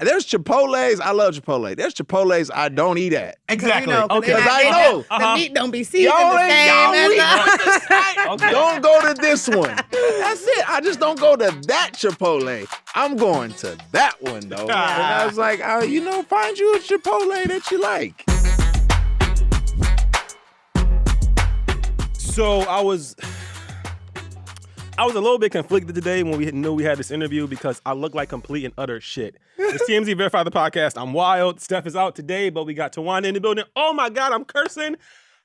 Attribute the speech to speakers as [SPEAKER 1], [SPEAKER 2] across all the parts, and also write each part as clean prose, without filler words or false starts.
[SPEAKER 1] There's Chipotle's. I love Chipotle. There's Chipotle's I don't eat at.
[SPEAKER 2] Exactly.
[SPEAKER 1] Because I know
[SPEAKER 3] the meat don't be seasoned
[SPEAKER 1] y'all
[SPEAKER 3] the same.
[SPEAKER 1] Okay. Don't go to this one. That's it. I just don't go to that Chipotle. I'm going to that one though. And I was like, find you a Chipotle that you like.
[SPEAKER 2] So I was a little bit conflicted today when we knew we had this interview because I look like complete and utter shit. It's TMZ Verify the podcast. I'm Wyld. Steph is out today, but we got Towanda in the building. Oh my God, I'm cursing.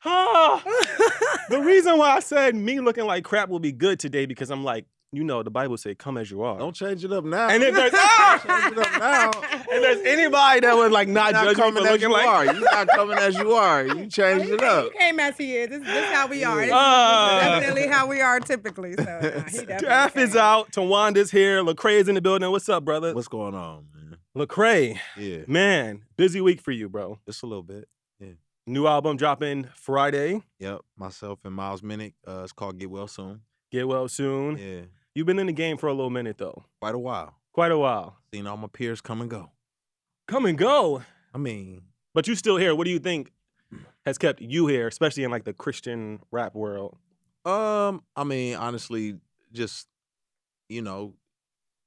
[SPEAKER 2] The reason why I said me looking like crap will be good today because I'm like, the Bible say, "Come as you are."
[SPEAKER 1] Don't change it up now.
[SPEAKER 2] And if there's
[SPEAKER 1] change it up now.
[SPEAKER 2] And there's anybody that would like not judge me for looking like
[SPEAKER 1] you're not coming as you are. You changed it up.
[SPEAKER 3] He came as he is. This is how we are. This is definitely how we are typically. So
[SPEAKER 2] Steph is out. Tawanda's here. Lecrae is in the building. What's up, brother?
[SPEAKER 1] What's going on, man?
[SPEAKER 2] Lecrae.
[SPEAKER 1] Yeah.
[SPEAKER 2] Man, busy week for you, bro.
[SPEAKER 1] Just a little bit. Yeah.
[SPEAKER 2] New album dropping Friday.
[SPEAKER 1] Yep. Myself and Miles Minnick. It's called Get Well Soon.
[SPEAKER 2] Get Well Soon.
[SPEAKER 1] Yeah.
[SPEAKER 2] You've been in the game for a little minute, though.
[SPEAKER 1] Quite a while.
[SPEAKER 2] Seen
[SPEAKER 1] all my peers come and go.
[SPEAKER 2] Come and go?
[SPEAKER 1] I mean.
[SPEAKER 2] But you still here. What do you think has kept you here, especially in like the Christian rap world?
[SPEAKER 1] I mean, honestly, just,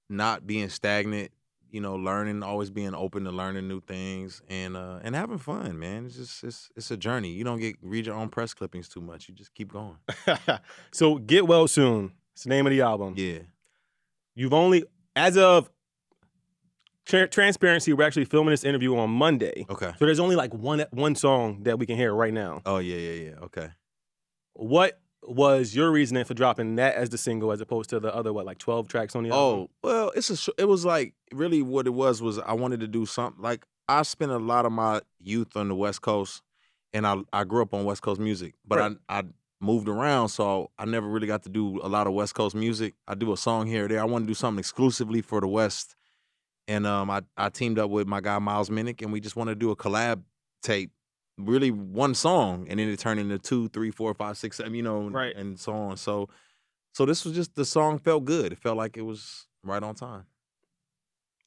[SPEAKER 1] not being stagnant, learning, always being open to learning new things and having fun, man. It's just, it's a journey. You don't read your own press clippings too much. You just keep going.
[SPEAKER 2] So Get Well Soon. It's the name of the album.
[SPEAKER 1] Yeah.
[SPEAKER 2] You've only, as of transparency, we're actually filming this interview on Monday.
[SPEAKER 1] Okay.
[SPEAKER 2] So there's only like one song that we can hear right now.
[SPEAKER 1] Oh, yeah. Okay.
[SPEAKER 2] What was your reasoning for dropping that as the single as opposed to the other, 12 tracks on the album?
[SPEAKER 1] Oh, well, it was like, really what it was I wanted to do something. Like, I spent a lot of my youth on the West Coast, and I grew up on West Coast music, but
[SPEAKER 2] right.
[SPEAKER 1] I moved around, so I never really got to do a lot of West Coast music. I do a song here or there. I want to do something exclusively for the West. And I teamed up with my guy Miles Minnick, and we just want to do a collab tape, really one song, and then it turned into 2, 3, 4, 5, 6, 7,
[SPEAKER 2] right.
[SPEAKER 1] And so on. So this was just, the song felt good. It felt like it was right on time.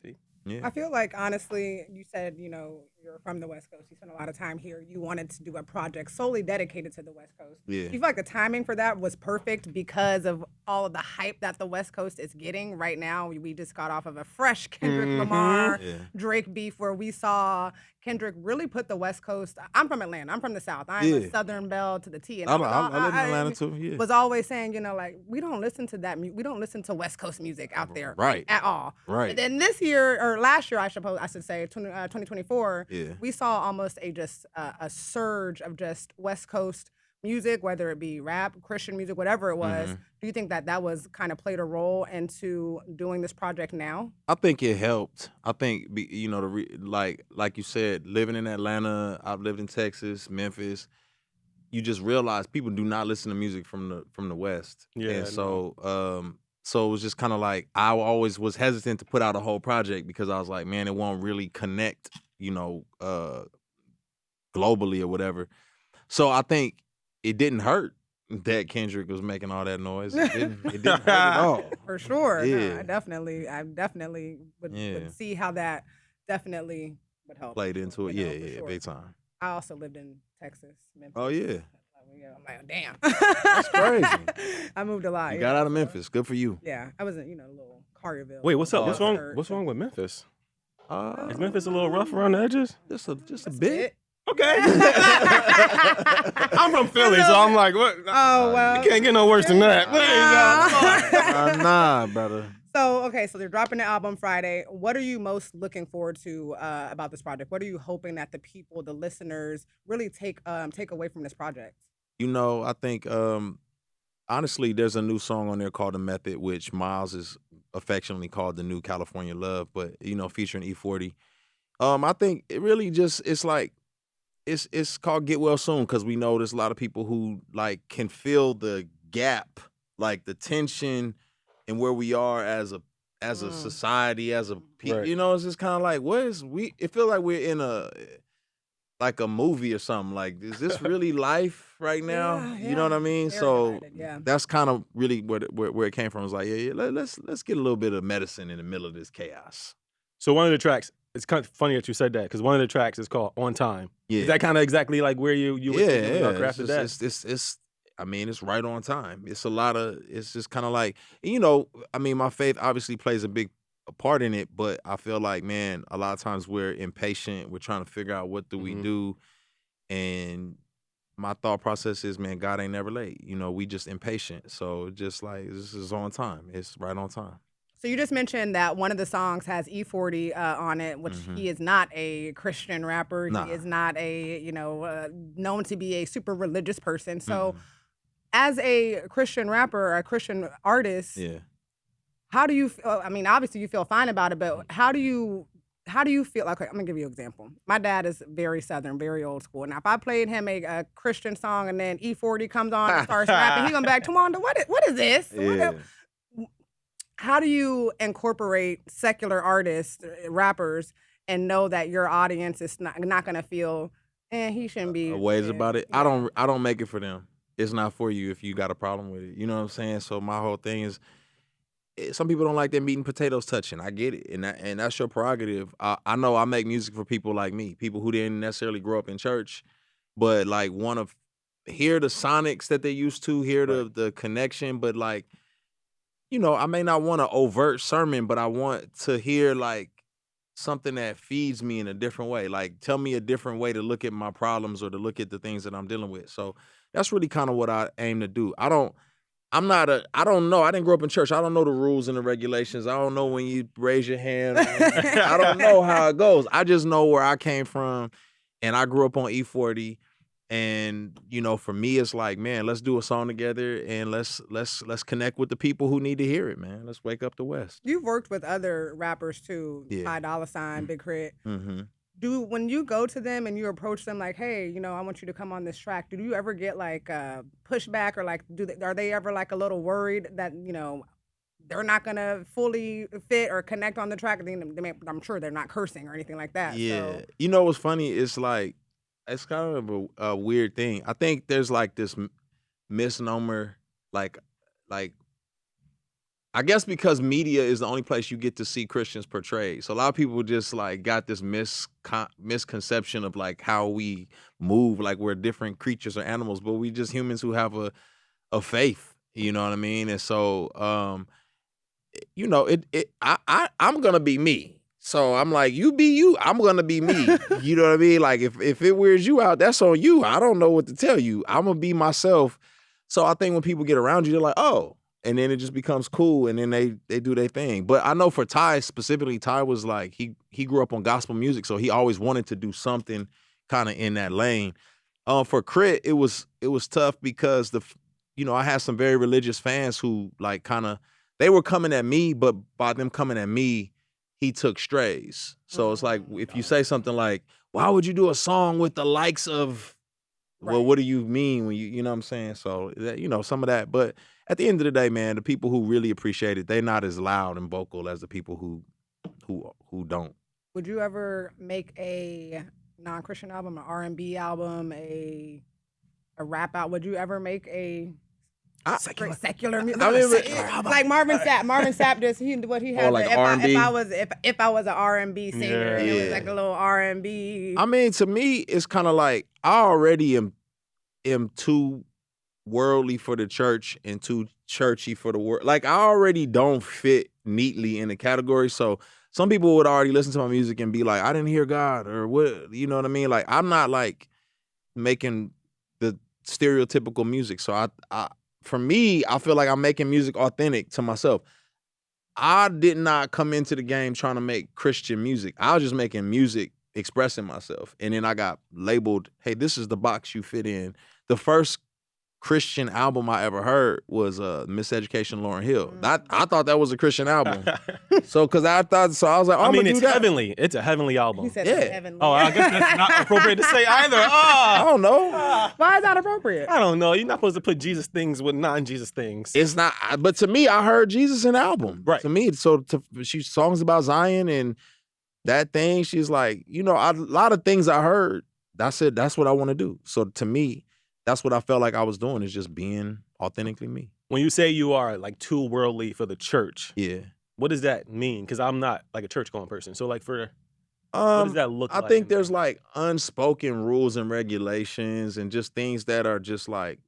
[SPEAKER 2] See?
[SPEAKER 1] Yeah.
[SPEAKER 3] I feel like, honestly, you said, you're from the West Coast. You spent a lot of time here. You wanted to do a project solely dedicated to the West Coast.
[SPEAKER 1] Yeah.
[SPEAKER 3] Do you feel like the timing for that was perfect because of all of the hype that the West Coast is getting right now? We just got off of a fresh Kendrick Lamar, Drake beef where we saw Kendrick really put the West Coast. I'm from Atlanta. I'm from the South. I'm a Southern belle to the T. And
[SPEAKER 1] I live in Atlanta too. Yeah.
[SPEAKER 3] Was always saying, we don't listen to that. We don't listen to West Coast music out there,
[SPEAKER 1] right,
[SPEAKER 3] at all.
[SPEAKER 1] Right.
[SPEAKER 3] And then this year or last year, I should say, 2024.
[SPEAKER 1] Yeah.
[SPEAKER 3] We saw almost a surge of just West Coast music, whether it be rap, Christian music, whatever it was.
[SPEAKER 1] Mm-hmm.
[SPEAKER 3] Do you think that was kind of played a role into doing this project now?
[SPEAKER 1] I think it helped. I think, like you said, living in Atlanta, I've lived in Texas, Memphis. You just realize people do not listen to music from the West.
[SPEAKER 2] Yeah.
[SPEAKER 1] And so it was just kind of like, I always was hesitant to put out a whole project because I was like, man, it won't really connect, globally or whatever. So I think it didn't hurt that Kendrick was making all that noise. It didn't hurt at all.
[SPEAKER 3] For sure.
[SPEAKER 1] Yeah.
[SPEAKER 3] No, I definitely would see how that definitely would help.
[SPEAKER 1] Played into it.
[SPEAKER 3] For sure.
[SPEAKER 1] Big time.
[SPEAKER 3] I also lived in Texas, Memphis.
[SPEAKER 1] Oh, yeah.
[SPEAKER 3] I'm like, damn.
[SPEAKER 1] That's crazy.
[SPEAKER 3] I moved a lot.
[SPEAKER 1] You got out of Memphis. Good for you.
[SPEAKER 3] Yeah. I was in, a little Collierville.
[SPEAKER 2] Wait, what's up?
[SPEAKER 3] Church.
[SPEAKER 2] What's wrong with Memphis? Is Memphis a little rough around the edges?
[SPEAKER 1] Just a bit.
[SPEAKER 2] Okay. I'm from Philly, so I'm like, what?
[SPEAKER 3] Oh, well.
[SPEAKER 2] You can't get no worse than that.
[SPEAKER 1] Nah, brother.
[SPEAKER 3] So they're dropping the album Friday. What are you most looking forward to about this project? What are you hoping that the people, the listeners, really take away from this project?
[SPEAKER 1] I think, honestly, there's a new song on there called The Method, which Miles is affectionately called The New California Love, but, featuring E40. I think it really just, it's like, it's called Get Well Soon because we know there's a lot of people who, can feel the gap, the tension and where we are as a society, as a people.
[SPEAKER 2] Right.
[SPEAKER 1] It's just kind of like, it feels like we're in a movie or something. Like, is this really life right now?
[SPEAKER 3] Yeah.
[SPEAKER 1] You know what I mean?
[SPEAKER 3] Very
[SPEAKER 1] so
[SPEAKER 3] divided, yeah.
[SPEAKER 1] That's kind of really where it came from. It was like, let's get a little bit of medicine in the middle of this chaos.
[SPEAKER 2] So one of the tracks, it's kind of funny that you said that because one of the tracks is called "On Time."
[SPEAKER 1] Yeah.
[SPEAKER 2] Is that kind of exactly like where you were thinking when you crafted that?
[SPEAKER 1] It's I mean, it's right on time. It's a lot of, it's just kind of like, you know, I mean, my faith obviously plays a big part in it, but I feel like, man, a lot of times we're impatient. We're trying to figure out what do we do. And my thought process is, man, God ain't never late. You know, we just impatient. So just like, this is on time. It's right on time.
[SPEAKER 3] So you just mentioned that one of the songs has E40 on it, which he is not a Christian rapper.
[SPEAKER 1] Nah.
[SPEAKER 3] He is not a, known to be a super religious person. So as a Christian rapper or a Christian artist, how do you feel? I mean, obviously you feel fine about it, but how do you feel? Okay, I'm gonna give you an example. My dad is very Southern, very old school. Now, if I played him a Christian song and then E40 comes on and starts rapping, he gonna be like, Towanda, what is this? How do you incorporate secular artists, rappers, and know that your audience is not gonna feel, he shouldn't be
[SPEAKER 1] ways about it? I don't make it for them. It's not for you if you got a problem with it. You know what I'm saying? So my whole thing is, some people don't like their meat and potatoes touching. I get it, and that's your prerogative. I know I make music for people like me, people who didn't necessarily grow up in church, but like want to hear the sonics that they used to, hear the connection. But like, you know, I may not want an overt sermon, but I want to hear like something that feeds me in a different way. Like, tell me a different way to look at my problems or to look at the things that I'm dealing with. So that's really kind of what I aim to do. I don't know. I didn't grow up in church. I don't know the rules and the regulations. I don't know when you raise your hand. I don't know how it goes. I just know where I came from, and I grew up on E40. And, you know, for me, it's like, man, let's do a song together and let's connect with the people who need to hear it, man. Let's wake up the West.
[SPEAKER 3] You've worked with other rappers too, Ty Dolla $ign, Big Crit. When you go to them and you approach them like, hey, I want you to come on this track, do you ever get like pushback or like, are they ever like a little worried that, they're not going to fully fit or connect on the track? I'm sure they're not cursing or anything like that.
[SPEAKER 1] Yeah.
[SPEAKER 3] So.
[SPEAKER 1] You know what's funny? It's like, it's kind of a weird thing. I think there's like this misnomer, like I guess because media is the only place you get to see Christians portrayed. So a lot of people just like got this misconception of like how we move, like we're different creatures or animals, but we just humans who have a faith. You know what I mean? And so, I'm gonna be me. So I'm like, you be you, I'm gonna be me. You know what I mean? Like if it wears you out, that's on you. I don't know what to tell you. I'm gonna be myself. So I think when people get around you, they're like, oh, and then it just becomes cool, and then they do their thing. But I know for Ty specifically, Ty was like, he grew up on gospel music, so he always wanted to do something kind of in that lane. For Crit, it was tough because I had some very religious fans who like they were coming at me, but by them coming at me, he took strays. So it's like, if you say something like, why would you do a song with the likes of, well, what do you mean when you know what I'm saying? So, some of that. But at the end of the day, man, the people who really appreciate it, they're not as loud and vocal as the people who don't.
[SPEAKER 3] Would you ever make a non-Christian album, an R&B album, a rap album? Would you ever make a secular music? Like Marvin Sapp. Marvin Sapp just he had
[SPEAKER 1] like
[SPEAKER 3] R&B. If I was an R&B singer, and it was like a little R&B.
[SPEAKER 1] I mean, to me, it's kind of like I already am too worldly for the church and too churchy for the world. Like I already don't fit neatly in the category. So some people would already listen to my music and be like, I didn't hear God or what, you know what I mean? Like I'm not like making the stereotypical music. So for me, I feel like I'm making music authentic to myself. I did not come into the game trying to make Christian music. I was just making music expressing myself. And then I got labeled, hey, this is the box you fit in. The first Christian album I ever heard was Miseducation Lauryn Hill. I thought that was a Christian album. So I was like, I'm
[SPEAKER 2] it's heavenly. It's a heavenly album.
[SPEAKER 3] He said it's heavenly.
[SPEAKER 2] Oh, I guess that's not appropriate to say either.
[SPEAKER 1] I don't know.
[SPEAKER 3] Why is that appropriate?
[SPEAKER 2] I don't know. You're not supposed to put Jesus things with non-Jesus things.
[SPEAKER 1] It's not, but to me, I heard Jesus in the album.
[SPEAKER 2] Right.
[SPEAKER 1] To me, she's songs about Zion and that thing, she's like, a lot of things I heard, I said, that's what I want to do. So to me, that's what I felt like I was doing, is just being authentically me.
[SPEAKER 2] When you say you are like too worldly for the church,
[SPEAKER 1] yeah,
[SPEAKER 2] what does that mean? Because I'm not like a church-going person. So like for What does that look like?
[SPEAKER 1] I think there's like unspoken rules and regulations and just things that are just like,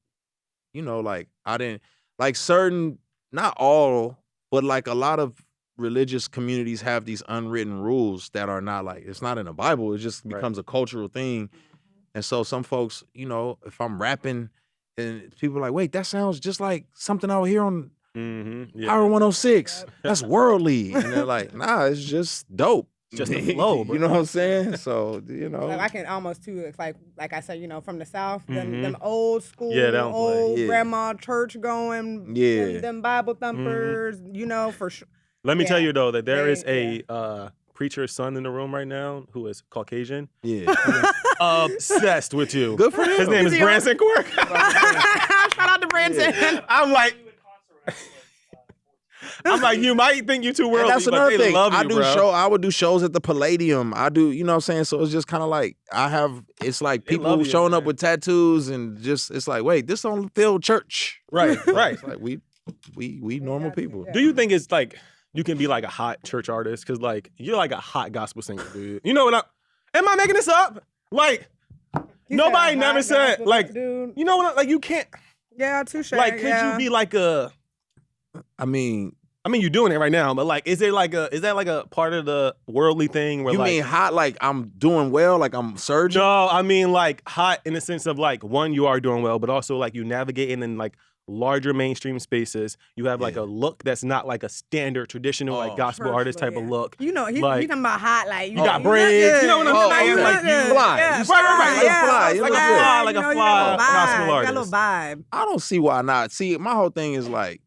[SPEAKER 1] like certain, not all, but like a lot of religious communities have these unwritten rules that are not like, it's not in the Bible. It just becomes a cultural thing. And so some folks, if I'm rapping and people are like, wait, that sounds just like something I would hear on Hour 106. That's worldly. And they're like, nah, it's just dope.
[SPEAKER 2] Just the flow, bro.
[SPEAKER 1] You know what I'm saying? So,
[SPEAKER 3] Like I can almost too. It's like I said, from the South, them old school, grandma church going, them Bible thumpers, for sure.
[SPEAKER 2] Let me tell you though that there is a preacher's son in the room right now who is Caucasian. Yeah, obsessed with you.
[SPEAKER 1] Good for him.
[SPEAKER 2] His name is Branson Quirk.
[SPEAKER 3] Shout out to Branson.
[SPEAKER 2] I'm like, you might think you're too worldly,
[SPEAKER 1] that's
[SPEAKER 2] but
[SPEAKER 1] another
[SPEAKER 2] they
[SPEAKER 1] thing.
[SPEAKER 2] love you,
[SPEAKER 1] I would do shows at the Palladium. I do, you know what I'm saying? So it's just kind of like, it's like people showing up with tattoos and just, it's like, wait, this don't feel church.
[SPEAKER 2] Right.
[SPEAKER 1] It's like we normal people.
[SPEAKER 2] Do you think it's like, you can be like a hot church artist? Because like, you're like a hot gospel singer, dude. You know what am I making this up? Like, nobody never said, like,
[SPEAKER 3] dude.
[SPEAKER 2] You know what, like you can't.
[SPEAKER 3] Yeah, touche.
[SPEAKER 2] Like, could you be like a, I mean, you're doing it right now, but like, is that like a part of the worldly thing where
[SPEAKER 1] you mean hot, like I'm doing well, like I'm surging?
[SPEAKER 2] No, I mean like hot in the sense of like, one, you are doing well, but also like you navigating in like larger mainstream spaces. You have like a look that's not like a standard traditional like gospel artist type of look.
[SPEAKER 3] He's talking about hot, like
[SPEAKER 2] you got braids. You know what I'm saying? Like you
[SPEAKER 1] fly,
[SPEAKER 2] right. Like a fly gospel artist.
[SPEAKER 3] Got a little vibe.
[SPEAKER 1] I don't see why not. See, my whole thing is like,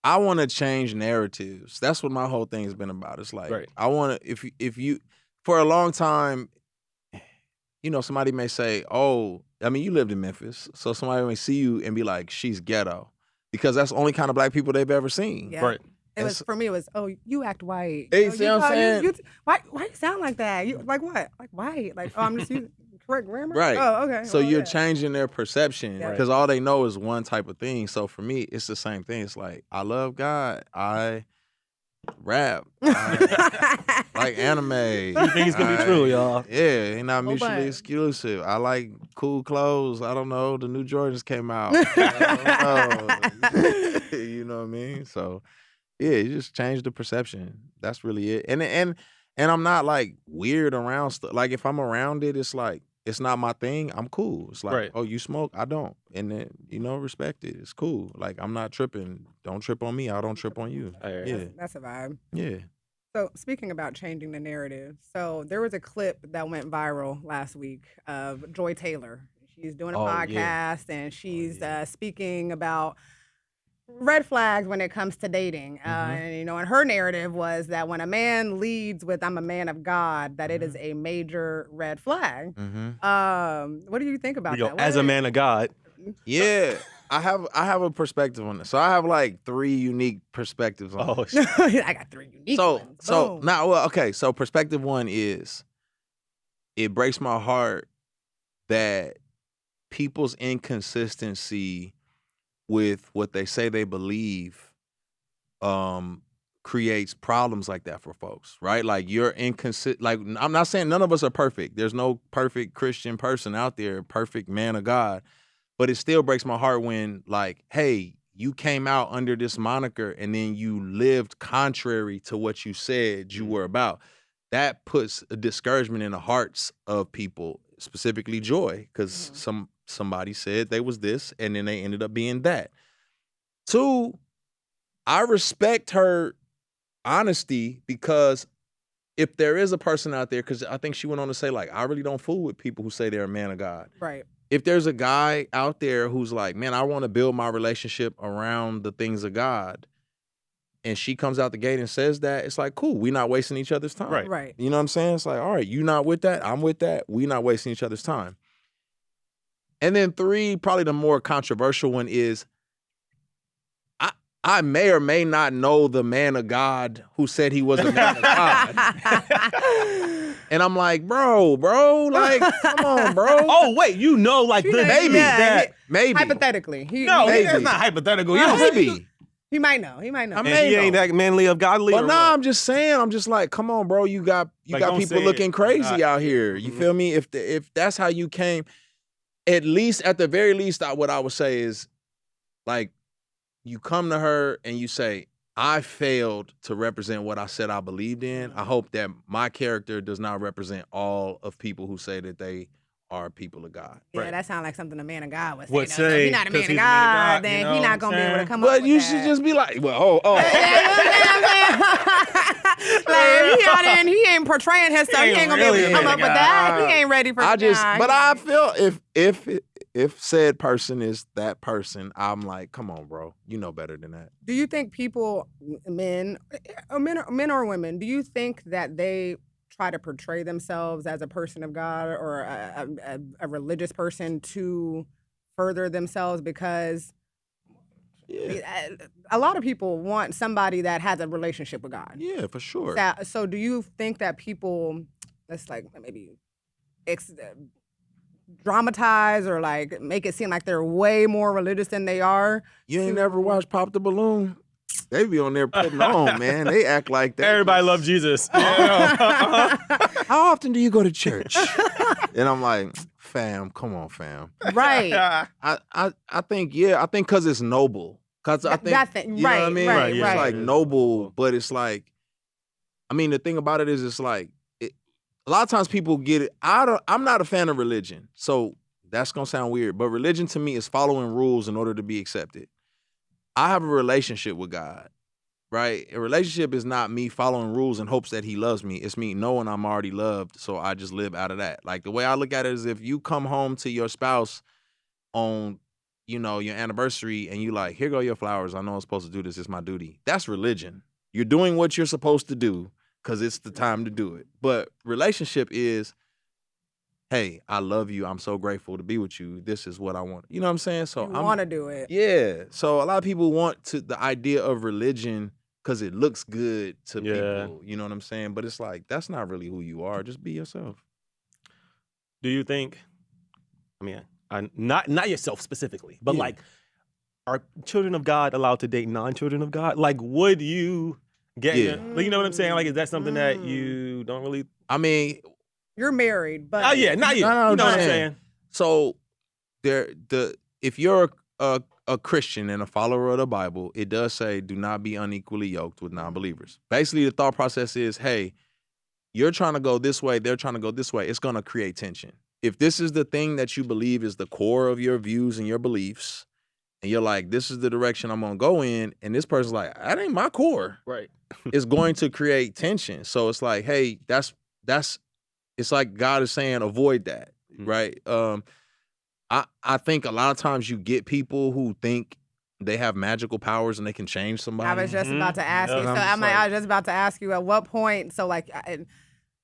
[SPEAKER 1] I want to change narratives. That's what my whole thing has been about. It's like, I want to, if you, for a long time, somebody may say, oh, I mean, you lived in Memphis, so somebody may see you and be like, she's ghetto, because that's the only kind of black people they've ever seen.
[SPEAKER 3] Yeah. Right. For me, it was, oh, you act white.
[SPEAKER 1] Hey, see what I'm saying?
[SPEAKER 3] Why you sound like that? You like what? Like white? Like, oh, I'm just using correct grammar?
[SPEAKER 1] Right.
[SPEAKER 3] Oh, okay.
[SPEAKER 1] So you're changing their perception because all they know is one type of thing. So for me, it's the same thing. It's like, I love God. I rap. I like anime.
[SPEAKER 2] You think it's going to be true, y'all?
[SPEAKER 1] Yeah, ain't not mutually exclusive. I like cool clothes. I don't know. The new Jordans came out. I don't know. You know what I mean? So, yeah, you just change the perception. That's really it. And I'm not like weird around stuff. Like if I'm around it, it's like, it's not my thing. I'm cool. It's like, oh, you smoke? I don't. And then, respect it. It's cool. Like, I'm not tripping. Don't trip on me. I don't trip on you. Yeah.
[SPEAKER 3] That's a vibe.
[SPEAKER 1] Yeah.
[SPEAKER 3] So speaking about changing the narrative, so there was a clip that went viral last week of Joy Taylor. She's doing a podcast and she's speaking about red flags when it comes to dating. And her narrative was that when a man leads with "I'm a man of God," that it is a major red flag. What do you think about that?
[SPEAKER 2] As a man of God.
[SPEAKER 1] Yeah. I have a perspective on this. So I have like 3 unique perspectives on it.
[SPEAKER 3] I got 3 unique ones.
[SPEAKER 1] So perspective 1 is, it breaks my heart that people's inconsistency with what they say they believe creates problems like that for folks, right? Like you're inconsistent. Like, I'm not saying none of us are perfect. There's no perfect Christian person out there, perfect man of God. But it still breaks my heart when, like, hey, you came out under this moniker and then you lived contrary to what you said you were about. That puts a discouragement in the hearts of people, specifically Joy, because somebody said they was this and then they ended up being that. 2, I respect her honesty, because if there is a person out there, because I think she went on to say, like, I really don't fool with people who say they're a man of God.
[SPEAKER 3] Right.
[SPEAKER 1] If there's a guy out there who's like, man, I want to build my relationship around the things of God, and she comes out the gate and says that, it's like, cool, we're not wasting each other's time.
[SPEAKER 3] Right.
[SPEAKER 1] You know what I'm saying? It's like, all right, you not with that, I'm with that, we're not wasting each other's time. And then 3, probably the more controversial one is, I may or may not know the man of God who said he was a man of God. And I'm like, bro, like, come on, bro.
[SPEAKER 2] Oh, wait, like,
[SPEAKER 1] maybe.
[SPEAKER 3] Hypothetically.
[SPEAKER 2] That's not hypothetical.
[SPEAKER 1] Maybe.
[SPEAKER 3] He might know. He might know.
[SPEAKER 1] I
[SPEAKER 2] And
[SPEAKER 1] may
[SPEAKER 2] he ain't
[SPEAKER 1] know.
[SPEAKER 2] that manly of godly.
[SPEAKER 1] But
[SPEAKER 2] or
[SPEAKER 1] nah,
[SPEAKER 2] what?
[SPEAKER 1] I'm just saying. I'm just like, come on, bro. You got
[SPEAKER 2] Don't
[SPEAKER 1] people
[SPEAKER 2] say
[SPEAKER 1] looking
[SPEAKER 2] it.
[SPEAKER 1] crazy
[SPEAKER 2] Nah.
[SPEAKER 1] out here. You feel me? If that's how you came, at the very least, what I would say is, like, you come to her and you say, I failed to represent what I said I believed in. I hope that my character does not represent all of people who say that they are people of God.
[SPEAKER 3] Yeah, that sounds like something a man of God would say.
[SPEAKER 2] Would
[SPEAKER 3] though.
[SPEAKER 2] say,
[SPEAKER 3] So if he's not a
[SPEAKER 2] 'cause
[SPEAKER 3] man of
[SPEAKER 2] he's a man of
[SPEAKER 3] God,
[SPEAKER 2] God,
[SPEAKER 3] then
[SPEAKER 2] you know
[SPEAKER 3] he's
[SPEAKER 2] what
[SPEAKER 3] not
[SPEAKER 2] I'm
[SPEAKER 3] gonna be able to
[SPEAKER 2] saying?
[SPEAKER 3] come up
[SPEAKER 1] But
[SPEAKER 3] with
[SPEAKER 1] you
[SPEAKER 3] that.
[SPEAKER 1] should just be like, well, oh.
[SPEAKER 3] Like if he out there and he ain't portraying himself, he
[SPEAKER 2] ain't
[SPEAKER 3] ain't gonna be
[SPEAKER 2] really
[SPEAKER 3] able to come
[SPEAKER 2] a
[SPEAKER 3] up with
[SPEAKER 2] guy.
[SPEAKER 3] that. He ain't ready for.
[SPEAKER 1] I feel if said person is that person, I'm like, come on, bro, you know better than that.
[SPEAKER 3] Do you think people, men or women, do you think that they try to portray themselves as a person of God or a religious person to further themselves? Because a lot of people want somebody that has a relationship with God.
[SPEAKER 1] Yeah, for sure.
[SPEAKER 3] So do you think that people, let's like maybe dramatize or like make it seem like they're way more religious than they are?
[SPEAKER 1] You ain't never watched Pop the Balloon? They be on there putting on, man. They act like that.
[SPEAKER 2] Everybody love Jesus. Yeah.
[SPEAKER 1] How often do you go to church? And I'm like, fam, come on, fam.
[SPEAKER 3] Right.
[SPEAKER 1] I think because it's noble. Because I think, you know what I mean?
[SPEAKER 3] Right,
[SPEAKER 1] It's
[SPEAKER 3] right.
[SPEAKER 1] like noble, but it's like, I mean, the thing about it is, it's like, a lot of times people get it. I'm not a fan of religion, so that's gonna sound weird. But religion to me is following rules in order to be accepted. I have a relationship with God, right? A relationship is not me following rules in hopes that He loves me. It's me knowing I'm already loved, so I just live out of that. Like the way I look at it is, if you come home to your spouse on, your anniversary and you like, here go your flowers. I know I'm supposed to do this. It's my duty. That's religion. You're doing what you're supposed to do because it's the time to do it. But relationship is, hey, I love you. I'm so grateful to be with you. This is what I want. You know what I'm saying? So
[SPEAKER 3] You want to do it.
[SPEAKER 1] Yeah. So a lot of people want the idea of religion because it looks good to people. You know what I'm saying? But it's like, that's not really who you are. Just be yourself.
[SPEAKER 2] Do you think, I mean, not yourself specifically, but like, are children of God allowed to date non-children of God? Like, would you get, you know what I'm saying? Like, is that something that you don't really?
[SPEAKER 1] I mean,
[SPEAKER 3] you're married, but
[SPEAKER 2] oh yeah, not you.
[SPEAKER 1] No,
[SPEAKER 2] You know what I'm saying?
[SPEAKER 1] So if you're a Christian and a follower of the Bible, it does say, do not be unequally yoked with non-believers. Basically, the thought process is, hey, you're trying to go this way, they're trying to go this way. It's going to create tension. If this is the thing that you believe is the core of your views and your beliefs, and you're like, this is the direction I'm going to go in, and this person's like, that ain't my core.
[SPEAKER 2] Right.
[SPEAKER 1] It's going to create tension. So it's like, hey, it's like God is saying, avoid that, right? I think a lot of times you get people who think they have magical powers and they can change somebody.
[SPEAKER 3] I was just about to ask you. So I was just about to ask you at what point. So like,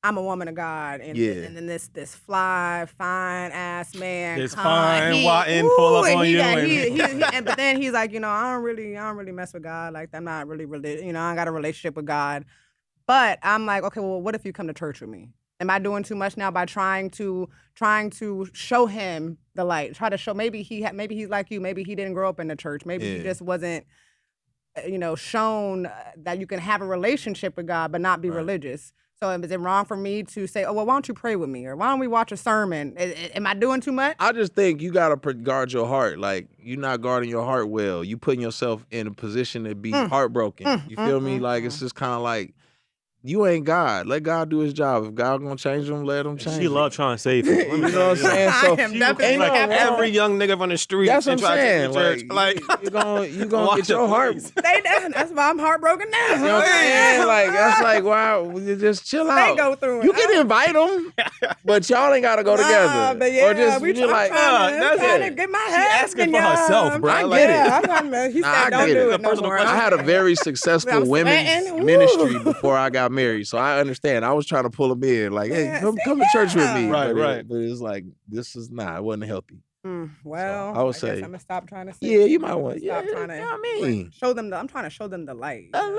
[SPEAKER 3] I'm a woman of God, and then this fly, fine ass man,
[SPEAKER 2] this fine, wanting pull up on you,
[SPEAKER 3] but then he's like, I don't really mess with God. Like, I'm not really, I ain't got a relationship with God. But I'm like, okay, well, what if you come to church with me? Am I doing too much now by trying to show him the light? Try to show maybe he's like you. Maybe he didn't grow up in the church. Maybe he just wasn't, shown that you can have a relationship with God but not be religious. So is it wrong for me to say, oh, well, why don't you pray with me? Or why don't we watch a sermon? Am I doing too much?
[SPEAKER 1] I just think you got to guard your heart. Like, you're not guarding your heart well. You putting yourself in a position to be heartbroken. You feel me? Like, it's just kind of like, you ain't God. Let God do His job. If God gonna change them, let Him change.
[SPEAKER 2] She love trying to save him.
[SPEAKER 1] You know what I'm saying? So
[SPEAKER 3] I am definitely
[SPEAKER 2] like
[SPEAKER 3] happy.
[SPEAKER 2] every young nigga on the street.
[SPEAKER 1] that's what I'm
[SPEAKER 2] try to
[SPEAKER 1] saying.
[SPEAKER 2] take you to
[SPEAKER 1] Like,
[SPEAKER 2] church.
[SPEAKER 1] you gonna get your heart.
[SPEAKER 3] That's why I'm heartbroken now.
[SPEAKER 1] You know what I'm saying? Like, that's like, wow, just chill out.
[SPEAKER 3] They go through it.
[SPEAKER 1] You can invite them, but y'all ain't gotta go together.
[SPEAKER 3] But yeah,
[SPEAKER 1] or just
[SPEAKER 3] we
[SPEAKER 1] be like,
[SPEAKER 3] trying to get my head.
[SPEAKER 2] asking for herself, bro.
[SPEAKER 1] I
[SPEAKER 2] Like,
[SPEAKER 1] get
[SPEAKER 3] it. He said, don't do it no more.
[SPEAKER 1] I had a very successful women's
[SPEAKER 3] sweating.
[SPEAKER 1] ministry before I got married, so I understand. I was trying to pull them in, like, hey, come to church with me.
[SPEAKER 2] Right.
[SPEAKER 1] But it's like, this is not. It wasn't healthy.
[SPEAKER 3] Well,
[SPEAKER 1] I would
[SPEAKER 3] guess
[SPEAKER 1] say,
[SPEAKER 3] I'm gonna stop trying to say.
[SPEAKER 1] yeah, you might want,
[SPEAKER 3] Stop
[SPEAKER 1] yeah,
[SPEAKER 3] trying to.
[SPEAKER 1] you know what I mean?
[SPEAKER 3] Show them. I'm trying to show them the light.
[SPEAKER 1] Let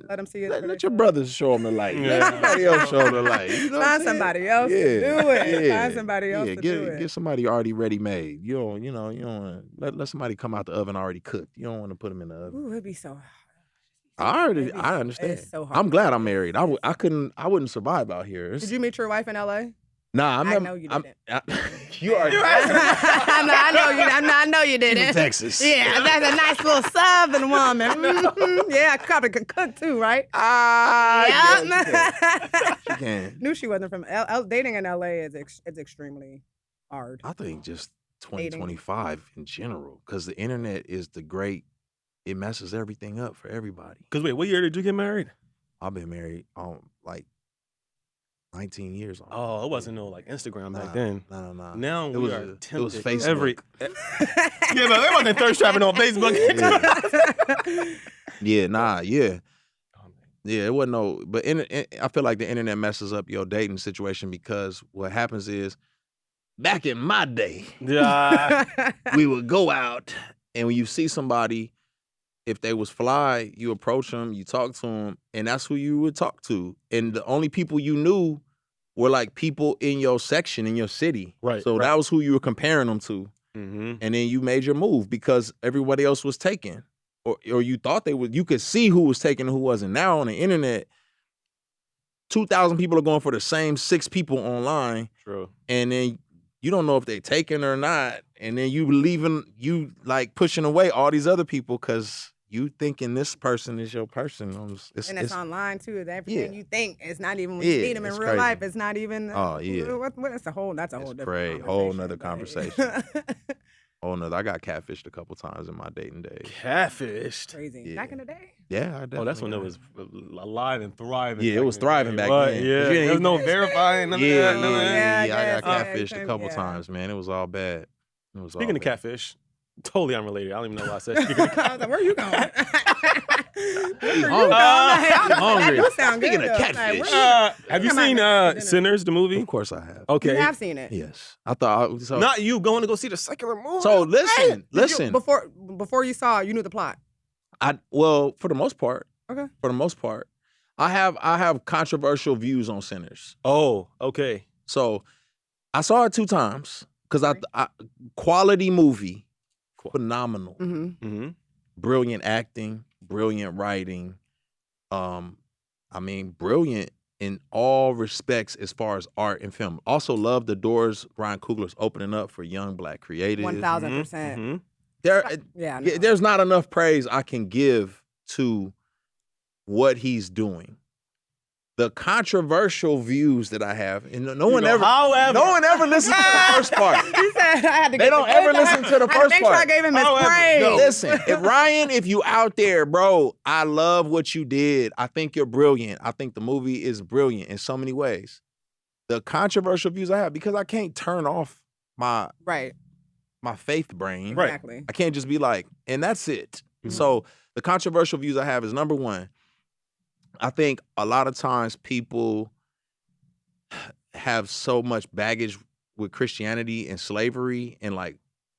[SPEAKER 3] Let them see it.
[SPEAKER 1] let your brothers show them the light.
[SPEAKER 2] Yeah.
[SPEAKER 1] Let somebody else show them the light. You know what I'm
[SPEAKER 3] Find
[SPEAKER 1] saying?
[SPEAKER 3] somebody else to do it.
[SPEAKER 1] Yeah.
[SPEAKER 3] Find somebody else to do it.
[SPEAKER 1] Get somebody already ready made. You don't want to let somebody come out the oven already cooked. You don't want to put them in the oven.
[SPEAKER 3] Ooh, it'd be so hard.
[SPEAKER 1] I understand.
[SPEAKER 3] It's so hard.
[SPEAKER 1] I'm glad I'm married. I wouldn't survive out here.
[SPEAKER 3] Did you meet your wife in L.A.?
[SPEAKER 1] Nah,
[SPEAKER 3] I know you didn't.
[SPEAKER 1] You are
[SPEAKER 3] I know you didn't.
[SPEAKER 1] from Texas.
[SPEAKER 3] Yeah, that's a nice little Southern woman. Mhm. Yeah, I probably could cook too, right?
[SPEAKER 1] She can.
[SPEAKER 3] Knew she wasn't from dating in LA is extremely hard.
[SPEAKER 1] I think just 2025 in general, because the internet is it messes everything up for everybody.
[SPEAKER 2] Because wait, what year did you get married?
[SPEAKER 1] I've been married like 19 years.
[SPEAKER 2] Oh, it wasn't no like Instagram back then.
[SPEAKER 1] No.
[SPEAKER 2] Now
[SPEAKER 1] It
[SPEAKER 2] we
[SPEAKER 1] was
[SPEAKER 2] are
[SPEAKER 1] it
[SPEAKER 2] tempted
[SPEAKER 1] was Facebook.
[SPEAKER 2] Yeah, but they wasn't thirst trapping on Facebook.
[SPEAKER 1] Yeah, it wasn't no. But I feel like the internet messes up your dating situation, because what happens is, back in my day,
[SPEAKER 2] Yeah.
[SPEAKER 1] we would go out, and when you see somebody, if they was fly, you approach them, you talk to them, and that's who you would talk to. And the only people you knew were like people in your section, in your city.
[SPEAKER 2] Right.
[SPEAKER 1] So that was who you were comparing them to.
[SPEAKER 2] Mm-hmm.
[SPEAKER 1] And then you made your move because everybody else was taken. Or you thought they would. You could see who was taken and who wasn't. Now on the internet, 2,000 people are going for the same 6 people online.
[SPEAKER 2] True.
[SPEAKER 1] And then you don't know if they taken or not. And then you like pushing away all these other people because you thinking this person is your person.
[SPEAKER 3] It's online too. Everything you think is not even when
[SPEAKER 1] Yeah,
[SPEAKER 3] you meet them in
[SPEAKER 1] it's
[SPEAKER 3] real
[SPEAKER 1] crazy.
[SPEAKER 3] life. It's not even.
[SPEAKER 1] Oh, yeah.
[SPEAKER 3] That's a whole different
[SPEAKER 1] crazy.
[SPEAKER 3] conversation.
[SPEAKER 1] Whole nother conversation. I got catfished a couple times in my dating days.
[SPEAKER 2] Catfished.
[SPEAKER 3] Crazy.
[SPEAKER 1] Yeah.
[SPEAKER 3] Back in the day.
[SPEAKER 1] Yeah, I definitely.
[SPEAKER 2] Oh, that's when it was alive and thriving.
[SPEAKER 1] Yeah, it
[SPEAKER 2] back
[SPEAKER 1] was
[SPEAKER 2] in the
[SPEAKER 1] thriving
[SPEAKER 2] day.
[SPEAKER 1] back
[SPEAKER 2] What?
[SPEAKER 1] then.
[SPEAKER 2] Yeah, there was no verifying. None of that. None of that.
[SPEAKER 1] I got
[SPEAKER 3] Yeah,
[SPEAKER 1] catfished a couple
[SPEAKER 3] yeah.
[SPEAKER 1] times, man. It was all bad. It was
[SPEAKER 2] Speaking
[SPEAKER 1] all
[SPEAKER 2] of
[SPEAKER 1] bad.
[SPEAKER 2] catfish, totally unrelated. I don't even know why I said speaking of
[SPEAKER 3] I was like, where are you going?
[SPEAKER 1] hungry.
[SPEAKER 3] That do sound
[SPEAKER 1] Speaking
[SPEAKER 3] good,
[SPEAKER 1] of
[SPEAKER 3] though.
[SPEAKER 1] catfish.
[SPEAKER 3] Like, where
[SPEAKER 2] have you
[SPEAKER 3] Come on,
[SPEAKER 2] seen
[SPEAKER 3] man.
[SPEAKER 2] Sinners, the movie?
[SPEAKER 1] Of course I have.
[SPEAKER 2] Okay.
[SPEAKER 3] You have seen it.
[SPEAKER 1] Yes. I thought so.
[SPEAKER 2] Not you going to go see the secular movie.
[SPEAKER 1] So listen.
[SPEAKER 3] Did you- before you saw it, you knew the plot.
[SPEAKER 1] For the most part.
[SPEAKER 3] Okay.
[SPEAKER 1] For the most part, I have controversial views on Sinners.
[SPEAKER 2] Oh, okay.
[SPEAKER 1] So I saw it 2 times because I quality movie, phenomenal,
[SPEAKER 3] Mm-hmm.
[SPEAKER 2] Mm-hmm.
[SPEAKER 1] brilliant acting, brilliant writing. Brilliant in all respects as far as art and film. Also love the doors Ryan Coogler's opening up for young Black creatives.
[SPEAKER 3] 1,000%. Yeah. No.
[SPEAKER 1] There's not enough praise I can give to what he's doing. The controversial views that I have, and no one ever listens to the first part.
[SPEAKER 3] He said I had to
[SPEAKER 1] They don't ever listen to the
[SPEAKER 3] I had
[SPEAKER 1] first
[SPEAKER 3] make sure I
[SPEAKER 1] part.
[SPEAKER 3] gave him his
[SPEAKER 2] However,
[SPEAKER 3] praise.
[SPEAKER 2] no.
[SPEAKER 1] Listen, if you out there, bro, I love what you did. I think you're brilliant. I think the movie is brilliant in so many ways. The controversial views I have, because I can't turn off my faith brain.
[SPEAKER 2] Right.
[SPEAKER 3] Exactly.
[SPEAKER 1] I can't just be like, and that's it.
[SPEAKER 2] Mhm.
[SPEAKER 1] So the controversial views I have is, number one, I think a lot of times people have so much baggage with Christianity and slavery, and like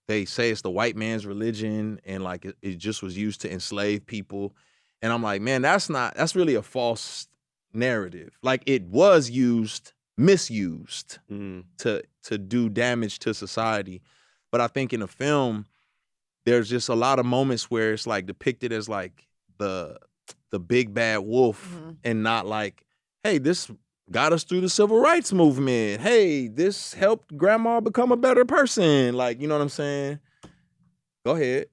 [SPEAKER 1] they say it's the white man's religion, and like it just was used to enslave people. And I'm like, man, that's really a false narrative. Like it was misused to do damage to society. But I think in the film, there's just a lot of moments where it's like depicted as like the big bad wolf, and not like, hey, this got us through the civil rights movement. Hey, this helped grandma become a better person. Like, you know what I'm saying? Go ahead.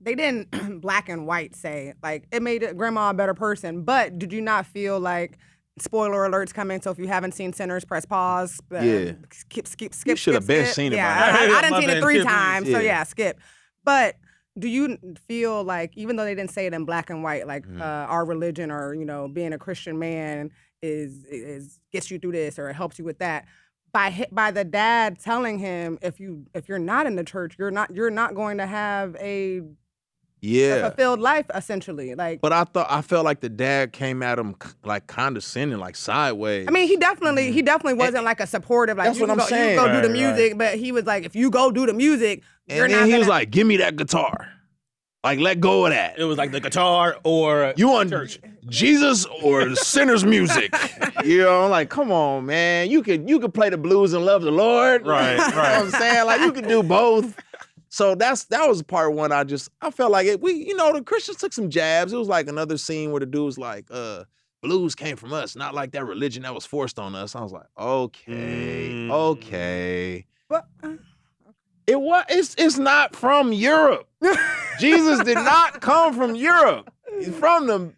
[SPEAKER 3] They didn't black and white say like it made grandma a better person, but did you not feel like, spoiler alerts coming, so if you haven't seen Sinners, press pause. Skip.
[SPEAKER 1] You should have been seen it by now.
[SPEAKER 3] I done
[SPEAKER 2] My
[SPEAKER 3] seen it
[SPEAKER 2] bad.
[SPEAKER 3] 3
[SPEAKER 2] Skip,
[SPEAKER 3] times,
[SPEAKER 1] please.
[SPEAKER 3] so
[SPEAKER 1] Yeah.
[SPEAKER 3] skip. But do you feel like, even though they didn't say it in black and white, like our religion or being a Christian man is gets you through this or it helps you with that, by the dad telling him if you're not in the church, you're not going to have a
[SPEAKER 1] Yeah.
[SPEAKER 3] fulfilled life, essentially. Like,
[SPEAKER 1] But I felt like the dad came at him like condescending, like sideways.
[SPEAKER 3] I mean, he definitely wasn't like a supportive. Like,
[SPEAKER 1] That's what I'm saying.
[SPEAKER 3] You go do the
[SPEAKER 2] Right,
[SPEAKER 3] music, but he was like, if you go do the music, you're
[SPEAKER 1] and
[SPEAKER 3] not.
[SPEAKER 1] then he was like, "Give me that guitar, like let go of that.
[SPEAKER 2] It was like the guitar or
[SPEAKER 1] You want
[SPEAKER 2] church.
[SPEAKER 1] Jesus or sinner's music? You know, like come on, man. You could play the blues and love the Lord,
[SPEAKER 2] Right,
[SPEAKER 1] You know what I'm saying? Like you could do both." So that was part one. I felt like it. The Christians took some jabs. It was like another scene where the dude was like, blues came from us, not like that religion that was forced on us. I was like, okay.
[SPEAKER 3] But,
[SPEAKER 1] It's not from Europe. Jesus did not come from Europe. He's from the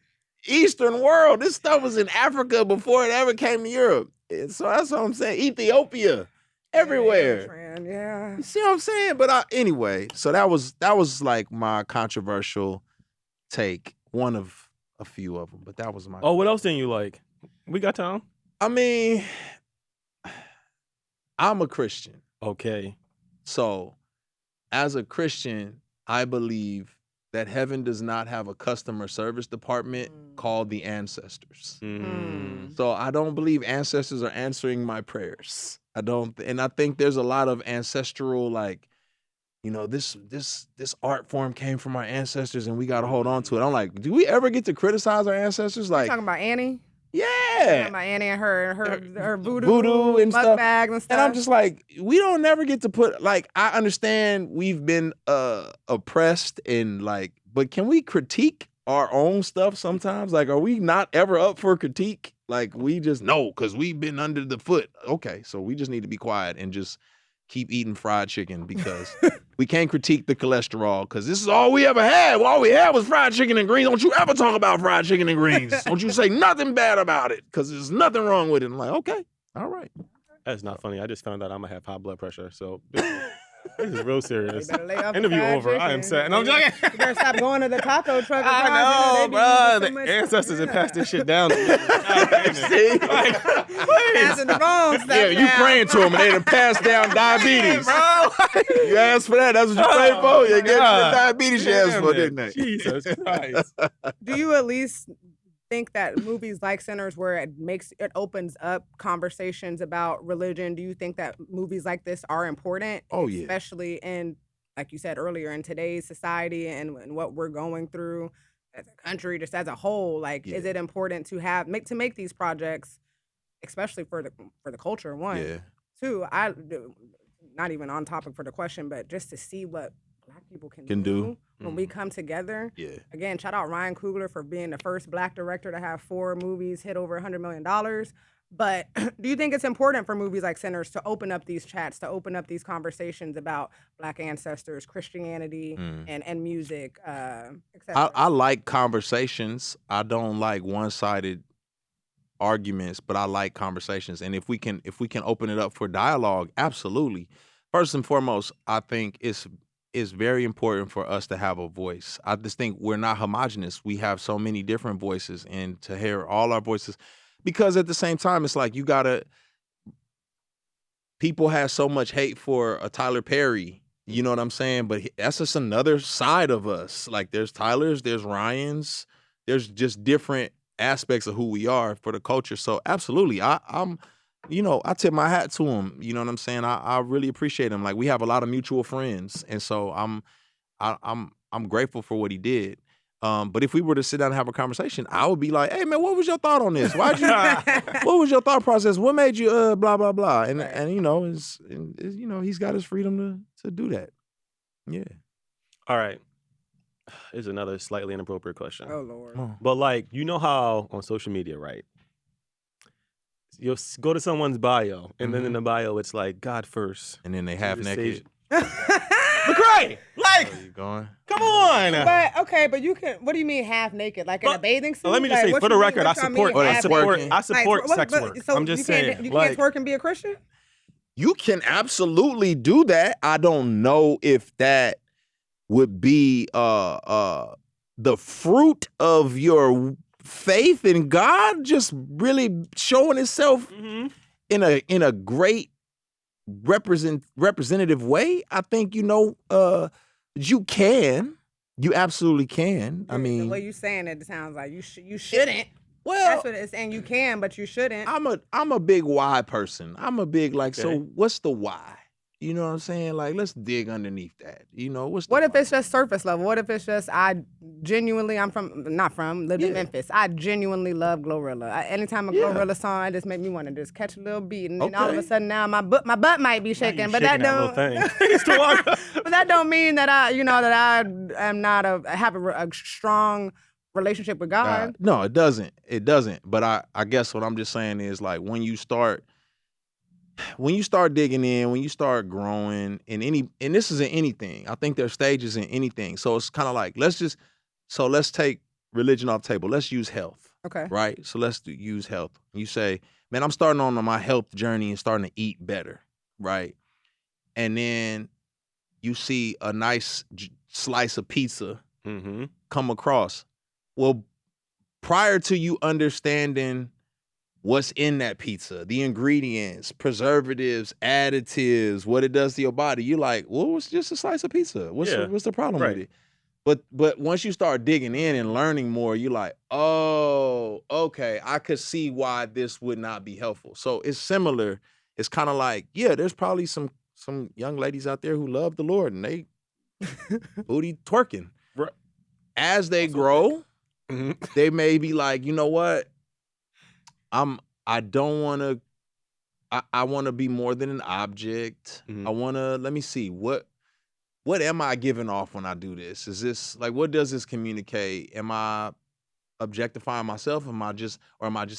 [SPEAKER 1] Eastern world. This stuff was in Africa before it ever came to Europe. And so that's what I'm saying. Ethiopia, everywhere.
[SPEAKER 3] Yeah.
[SPEAKER 1] You see what I'm saying? But anyway, so that was like my controversial take. One of a few of them, but that was my.
[SPEAKER 2] Oh, what else didn't you like? We got time.
[SPEAKER 1] I mean, I'm a Christian.
[SPEAKER 2] Okay.
[SPEAKER 1] So, as a Christian, I believe that heaven does not have a customer service department called the ancestors. So I don't believe ancestors are answering my prayers. I don't, and I think there's a lot of ancestral, like, this art form came from our ancestors and we got to hold on to it. I'm like, do we ever get to criticize our ancestors? Like,
[SPEAKER 3] Talking about Annie?
[SPEAKER 1] yeah.
[SPEAKER 3] Talking about Annie and her
[SPEAKER 1] voodoo and stuff.
[SPEAKER 3] bags and stuff.
[SPEAKER 1] And I'm just like, we don't never get to put, like, I understand we've been oppressed and like, but can we critique our own stuff sometimes? Like, are we not ever up for critique? Like, we just, no, because we've been under the foot. Okay, so we just need to be quiet and just keep eating fried chicken because we can't critique the cholesterol because this is all we ever had. Well, all we had was fried chicken and greens. Don't you ever talk about fried chicken and greens. Don't you say nothing bad about it because there's nothing wrong with it. I'm like, okay, all right.
[SPEAKER 2] That's not funny. I just found out I'm gonna have high blood pressure. So this is real serious.
[SPEAKER 3] You better lay off the
[SPEAKER 2] Interview
[SPEAKER 3] fried
[SPEAKER 2] over. I am
[SPEAKER 3] chicken.
[SPEAKER 2] sad. And I'm joking.
[SPEAKER 3] You better stop going to the taco truck.
[SPEAKER 2] I know, bro. The ancestors have passed this shit down.
[SPEAKER 1] See?
[SPEAKER 3] Passing the wrong stuff
[SPEAKER 1] Yeah, you
[SPEAKER 3] down.
[SPEAKER 1] praying to them and they done passed down diabetes.
[SPEAKER 2] Bro.
[SPEAKER 1] You asked for that. That's what you prayed for. You
[SPEAKER 2] my
[SPEAKER 1] get the
[SPEAKER 2] God.
[SPEAKER 1] diabetes you asked
[SPEAKER 2] Damn
[SPEAKER 1] for,
[SPEAKER 2] it.
[SPEAKER 1] didn't they?
[SPEAKER 2] Jesus Christ.
[SPEAKER 3] Do you at least think that movies like Sinners, where it opens up conversations about religion, do you think that movies like this are important?
[SPEAKER 1] Oh, yeah.
[SPEAKER 3] Especially in, like you said earlier, in today's society and what we're going through as a country, just as a whole. Like, is it important to make these projects, especially for the culture? One,
[SPEAKER 1] Yeah.
[SPEAKER 3] two, not even on topic for the question, but just to see what Black people can
[SPEAKER 1] do.
[SPEAKER 3] when we come together.
[SPEAKER 1] Yeah.
[SPEAKER 3] Again, shout out Ryan Coogler for being the first Black director to have 4 movies hit over $100 million. But do you think it's important for movies like Sinners to open up these chats, to open up these conversations about Black ancestors, Christianity, and music, et cetera?
[SPEAKER 1] I like conversations. I don't like one-sided arguments, but I like conversations. And if we can open it up for dialogue, absolutely. First and foremost, I think it's very important for us to have a voice. I just think we're not homogenous. We have so many different voices, and to hear all our voices, because at the same time, it's like people have so much hate for a Tyler Perry, you know what I'm saying? But that's just another side of us. Like, there's Tylers, there's Ryans, there's just different aspects of who we are for the culture. So absolutely, I'm I tip my hat to him. You know what I'm saying? I really appreciate him. Like, we have a lot of mutual friends, and so I'm grateful for what he did. But if we were to sit down and have a conversation, I would be like, "Hey man, what was your thought on this? What was your thought process? What made you blah blah blah?" And he's got his freedom to do that. Yeah.
[SPEAKER 2] All right. Here's another slightly inappropriate question.
[SPEAKER 3] Oh, Lord.
[SPEAKER 2] But like, you know how on social media, right? You'll go to someone's bio, and then in the bio, it's like, God first.
[SPEAKER 1] And then they half naked.
[SPEAKER 2] Lecrae! Like,
[SPEAKER 1] Where you going?
[SPEAKER 2] come on!
[SPEAKER 3] But you can, what do you mean half naked? Like in a bathing suit?
[SPEAKER 2] Let me just say, for the record, I support
[SPEAKER 3] half naked?
[SPEAKER 2] sex work.
[SPEAKER 3] So
[SPEAKER 2] I'm just saying.
[SPEAKER 3] You can't twerk and be a Christian?
[SPEAKER 1] You can absolutely do that. I don't know if that would be the fruit of your faith in God just really showing itself in a great representative way. I think you can You absolutely can. I mean,
[SPEAKER 3] the way you saying it sounds like you shouldn't.
[SPEAKER 1] well,
[SPEAKER 3] That's what it's saying. You can, but you shouldn't.
[SPEAKER 1] I'm a big why person. I'm a big like.
[SPEAKER 2] Okay.
[SPEAKER 1] So what's the why? You know what I'm saying? Like, let's dig underneath that. You know, what's the
[SPEAKER 3] What if
[SPEAKER 1] why?
[SPEAKER 3] it's just surface level? What if it's just lived in Memphis. I genuinely love Glorilla. Anytime a Glorilla song, it just make me want to just catch a little beat, and then all of a
[SPEAKER 1] Okay.
[SPEAKER 3] sudden now my butt might be shaking, but that
[SPEAKER 2] little
[SPEAKER 3] don't.
[SPEAKER 2] thing. It's Towanda.
[SPEAKER 3] But that don't mean that I am not have a strong relationship with God.
[SPEAKER 1] No, it doesn't. It doesn't. But I guess what I'm just saying is like when you start digging in, when you start growing and this is in anything. I think there's stages in anything. So it's kind of like let's take religion off the table. Let's use health.
[SPEAKER 3] Okay.
[SPEAKER 1] Right? So let's use health. You say, man, I'm starting on my health journey and starting to eat better, right? And then you see a nice slice of pizza come across. Well, prior to you understanding what's in that pizza, the ingredients, preservatives, additives, what it does to your body, you're like, well, it's just a slice of pizza. What's the problem with it? But once you start digging in and learning more, you're like, oh, okay, I could see why this would not be helpful. So it's similar. It's kind of like, yeah, there's probably some young ladies out there who love the Lord and they booty twerking.
[SPEAKER 2] Right.
[SPEAKER 1] As they grow, they may be like, you know what? I want to be more than an object. Let me see, what am I giving off when I do this? Is this like, what does this communicate? Am I objectifying myself? Am I just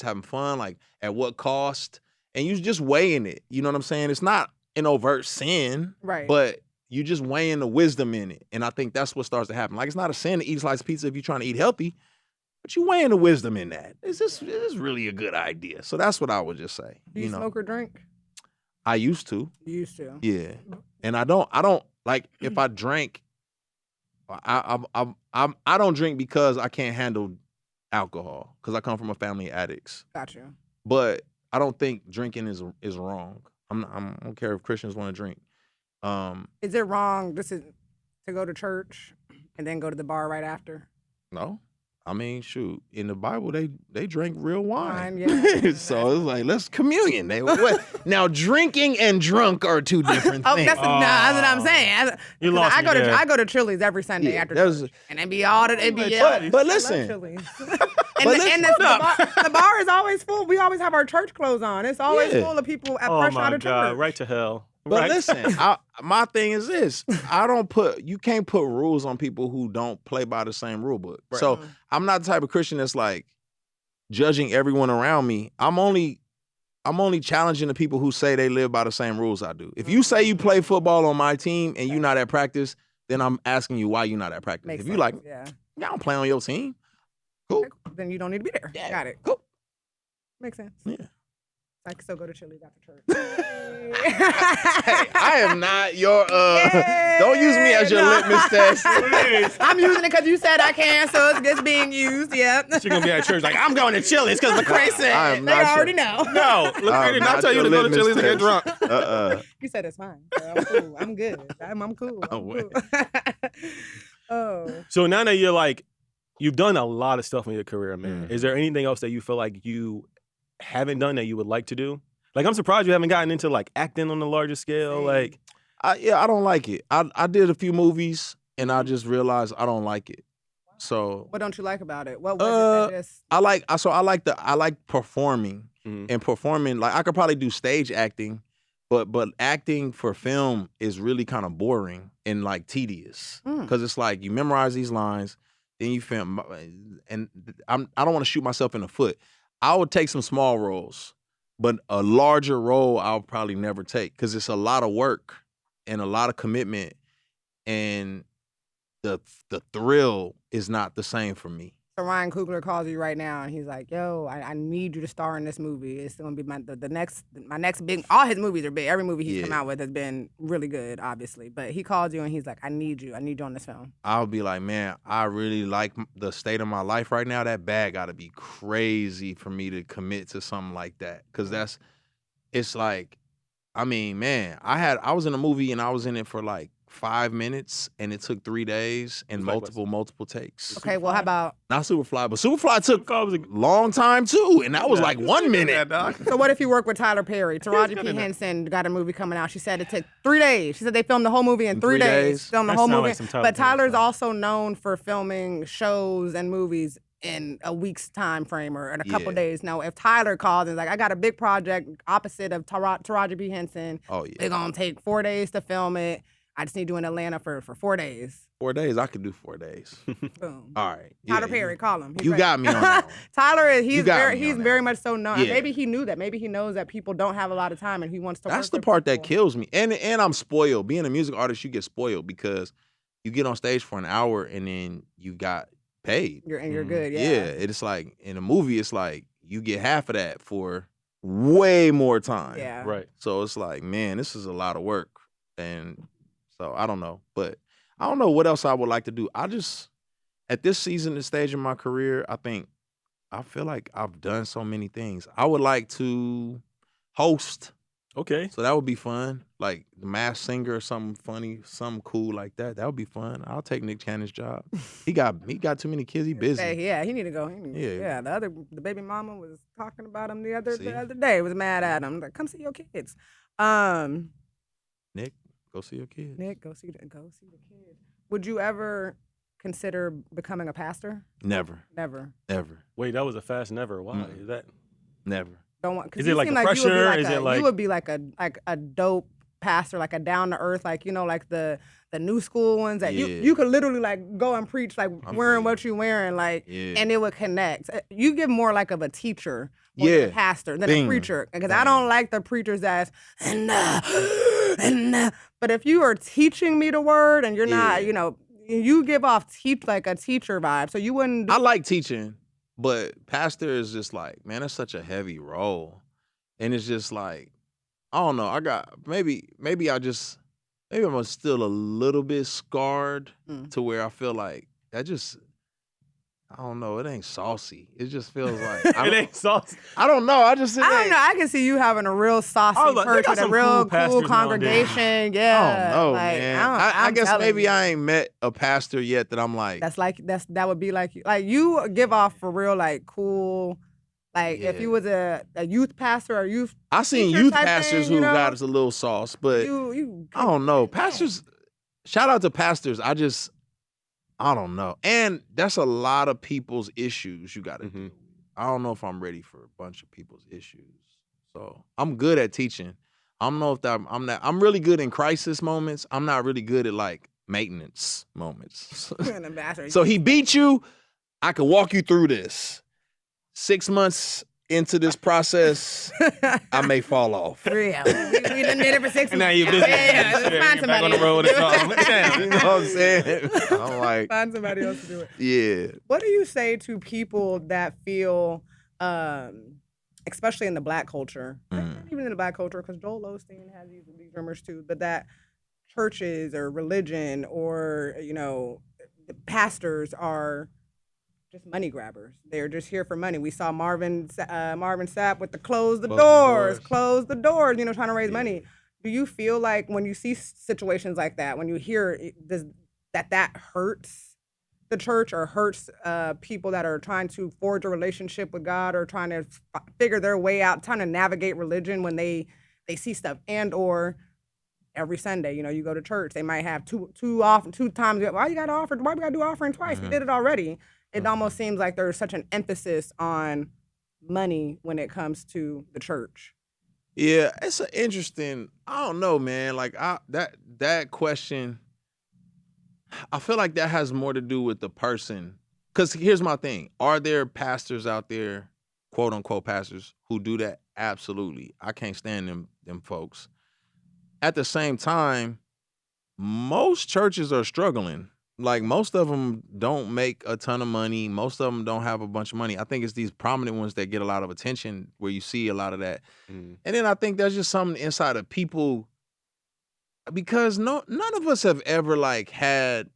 [SPEAKER 1] having fun? Like, at what cost? And you just weighing it. You know what I'm saying? It's not an overt sin,
[SPEAKER 3] Right.
[SPEAKER 1] but you just weighing the wisdom in it. And I think that's what starts to happen. Like, it's not a sin to eat a slice of pizza if you're trying to eat healthy, but you weighing the wisdom in that. Is this really a good idea? So that's what I would just say.
[SPEAKER 3] Do you smoke or drink?
[SPEAKER 1] I used to.
[SPEAKER 3] You used to.
[SPEAKER 1] Yeah. And I don't like, if I drank, I don't drink because I can't handle alcohol, because I come from a family of addicts.
[SPEAKER 3] Gotcha.
[SPEAKER 1] But I don't think drinking is wrong. I don't care if Christians want to drink.
[SPEAKER 3] Is it wrong to go to church and then go to the bar right after?
[SPEAKER 1] No. I mean, shoot, in the Bible, they drank real wine.
[SPEAKER 3] Yeah.
[SPEAKER 1] So it's like, let's communion. Now, drinking and drunk are two different things.
[SPEAKER 3] That's what I'm saying.
[SPEAKER 2] You lost me there.
[SPEAKER 3] I go to Chili's every Sunday after church, and it be all
[SPEAKER 1] But listen.
[SPEAKER 3] The bar is always full. We always have our church clothes on. It's always full of people fresh out of church.
[SPEAKER 2] Right to hell.
[SPEAKER 1] But listen, my thing is this: you can't put rules on people who don't play by the same rule book. Right. So I'm not the type of Christian that's like judging everyone around me. I'm only challenging the people who say they live by the same rules I do. If you say you play football on my team and you're not at practice, then I'm asking you why you're not at practice. If you like, I don't play on your team. Cool.
[SPEAKER 3] Then you don't need to be there.
[SPEAKER 1] Yeah.
[SPEAKER 3] Got it.
[SPEAKER 1] Cool.
[SPEAKER 3] Makes sense.
[SPEAKER 1] Yeah.
[SPEAKER 3] I can still go to Chili's after church.
[SPEAKER 1] Hey, I am not your don't use me as your litmus test.
[SPEAKER 3] I'm using it because you said I can, so it's just being used. Yeah.
[SPEAKER 2] She's gonna be at church like, I'm going to Chili's because Lecrae said.
[SPEAKER 3] They already know.
[SPEAKER 2] No, Lecrae did not tell you to go to Chili's and get drunk.
[SPEAKER 3] You said it's fine. So I'm cool. I'm good. I'm cool. Oh.
[SPEAKER 2] So now that you're like, you've done a lot of stuff in your career, man. Is there anything else that you feel like you haven't done that you would like to do? Like, I'm surprised you haven't gotten into like acting on a larger scale. Like,
[SPEAKER 1] I don't like it. I did a few movies and I just realized I don't like it. So
[SPEAKER 3] what don't you like about it? What was it that just?
[SPEAKER 1] I like performing and performing. Like, I could probably do stage acting, but acting for film is really kind of boring and like tedious, because it's like you memorize these lines, then you film, and I don't want to shoot myself in the foot. I would take some small roles, but a larger role I'll probably never take, because it's a lot of work and a lot of commitment, and the thrill is not the same for me.
[SPEAKER 3] So Ryan Coogler calls you right now, and he's like, "Yo, I need you to star in this movie. It's going to be my next big. All his movies are big. Every movie he's come out with has been really good, obviously. But he calls you, and he's like, I need you on this film." I'll
[SPEAKER 1] be like, man, I really like the state of my life right now. That bag got to be crazy for me to commit to something like that, because it's like, I mean, man, I was in a movie and I was in it for like 5 minutes, and it took 3 days and multiple takes.
[SPEAKER 3] Okay, well, how about?
[SPEAKER 1] Not Superfly, but Superfly took
[SPEAKER 2] Superfly was a
[SPEAKER 1] long time too, and that was like 1 minute.
[SPEAKER 3] So what if you work with Tyler Perry? Taraji P. Henson got a movie coming out. She said it took 3 days. She said they filmed the whole movie in 3 days. Filmed the whole movie.
[SPEAKER 2] Like
[SPEAKER 3] but Tyler's also known for filming shows and movies in a week's time frame or in a couple days. Now, if Tyler calls and is like, I got a big project opposite of Taraji P. Henson, they're going to take 4 days to film it. I just need you in Atlanta for 4 days.
[SPEAKER 1] 4 days, I could do 4 days.
[SPEAKER 3] Boom.
[SPEAKER 1] All right.
[SPEAKER 3] Tyler Perry, call him.
[SPEAKER 1] You got me on that one.
[SPEAKER 3] Tyler, he's very much so known.
[SPEAKER 1] Yeah.
[SPEAKER 3] Maybe he knew that. Maybe he knows that people don't have a lot of time and he wants to work
[SPEAKER 1] That's the
[SPEAKER 3] with
[SPEAKER 1] part
[SPEAKER 3] people.
[SPEAKER 1] that kills me. And I'm spoiled. Being a music artist, you get spoiled because you get on stage for an hour and then you got paid.
[SPEAKER 3] You're good, yeah.
[SPEAKER 1] Yeah, it's like in a movie, it's like you get half of that for way more time.
[SPEAKER 3] Yeah.
[SPEAKER 2] Right.
[SPEAKER 1] So it's like, man, this is a lot of work. And so I don't know. But I don't know what else I would like to do. I just, at this season and stage in my career, I feel like I've done so many things. I would like to host.
[SPEAKER 2] Okay.
[SPEAKER 1] So that would be fun. Like the Masked Singer or something funny, something cool like that. That would be fun. I'll take Nick Cannon's job. He got too many kids. He busy.
[SPEAKER 3] Yeah, he need to go. The baby mama was talking about him the other day. Was mad at him. Like, come see your kids.
[SPEAKER 1] Nick, go see your kids.
[SPEAKER 3] Nick, go see the kids. Would you ever consider becoming a pastor?
[SPEAKER 1] Never.
[SPEAKER 3] Ever.
[SPEAKER 2] Wait, that was a fast never. Why is that?
[SPEAKER 1] Never.
[SPEAKER 3] Don't want.
[SPEAKER 2] Is it like the pressure?
[SPEAKER 3] You would be like a dope pastor, like a down to earth, like like the new school ones that you could literally like go and preach like wearing what you wearing, like, and it would connect. You give more like of a teacher, than a pastor than a preacher, because I don't like the preachers that's but if you are teaching me the word and you're not, you give off like a teacher vibe, so you wouldn't.
[SPEAKER 1] I like teaching. But pastor is just like, man, that's such a heavy role. And it's just like, I don't know. Maybe I'm still a little bit scarred to where I feel like that just, I don't know, it ain't saucy. It just feels like.
[SPEAKER 2] It ain't saucy.
[SPEAKER 1] I don't know. I don't know.
[SPEAKER 3] I can see you having a real saucy church with a real cool congregation. Yeah.
[SPEAKER 1] I don't know,
[SPEAKER 3] like,
[SPEAKER 1] man. I guess maybe I ain't met a pastor yet that I'm like.
[SPEAKER 3] That would be like you. Like you give off for real, like cool. Like if you was a youth pastor or youth.
[SPEAKER 1] I seen youth pastors who got us a little sauce, but I don't know. Pastors, shout out to pastors. I don't know. And that's a lot of people's issues you got to do. I don't know if I'm ready for a bunch of people's issues. So I'm good at teaching. I don't know if I'm really good in crisis moments. I'm not really good at like maintenance moments. So he beat you. I can walk you through this. 6 months into this process, I may fall off.
[SPEAKER 3] Real. We done did it for 6 months.
[SPEAKER 2] And now you're busy.
[SPEAKER 3] Yeah, find somebody
[SPEAKER 2] on the road or something.
[SPEAKER 1] You know what I'm saying? I'm like,
[SPEAKER 3] find somebody else to do it.
[SPEAKER 1] Yeah.
[SPEAKER 3] What do you say to people that feel, especially in the Black culture, not even in the Black culture, because Joel Osteen has these rumors too, but that churches or religion or the pastors are just money grabbers. They're just here for money. We saw Marvin Sapp with the close the doors, trying to raise money. Do you feel like when you see situations like that, when you hear that hurts the church or hurts people that are trying to forge a relationship with God or trying to figure their way out, trying to navigate religion when they see stuff, and or every Sunday, you go to church, they might have two times. Why you got to offer? Why we got to do offering twice? We did it already. It almost seems like there's such an emphasis on money when it comes to the church.
[SPEAKER 1] Yeah, it's an interesting. I don't know, man. Like that question, I feel like that has more to do with the person. Because here's my thing: are there pastors out there, quote unquote pastors, who do that? Absolutely. I can't stand them folks. At the same time, most churches are struggling. Like, most of them don't make a ton of money. Most of them don't have a bunch of money. I think it's these prominent ones that get a lot of attention where you see a lot of that. And then I think there's just something inside of people, because none of us have ever like had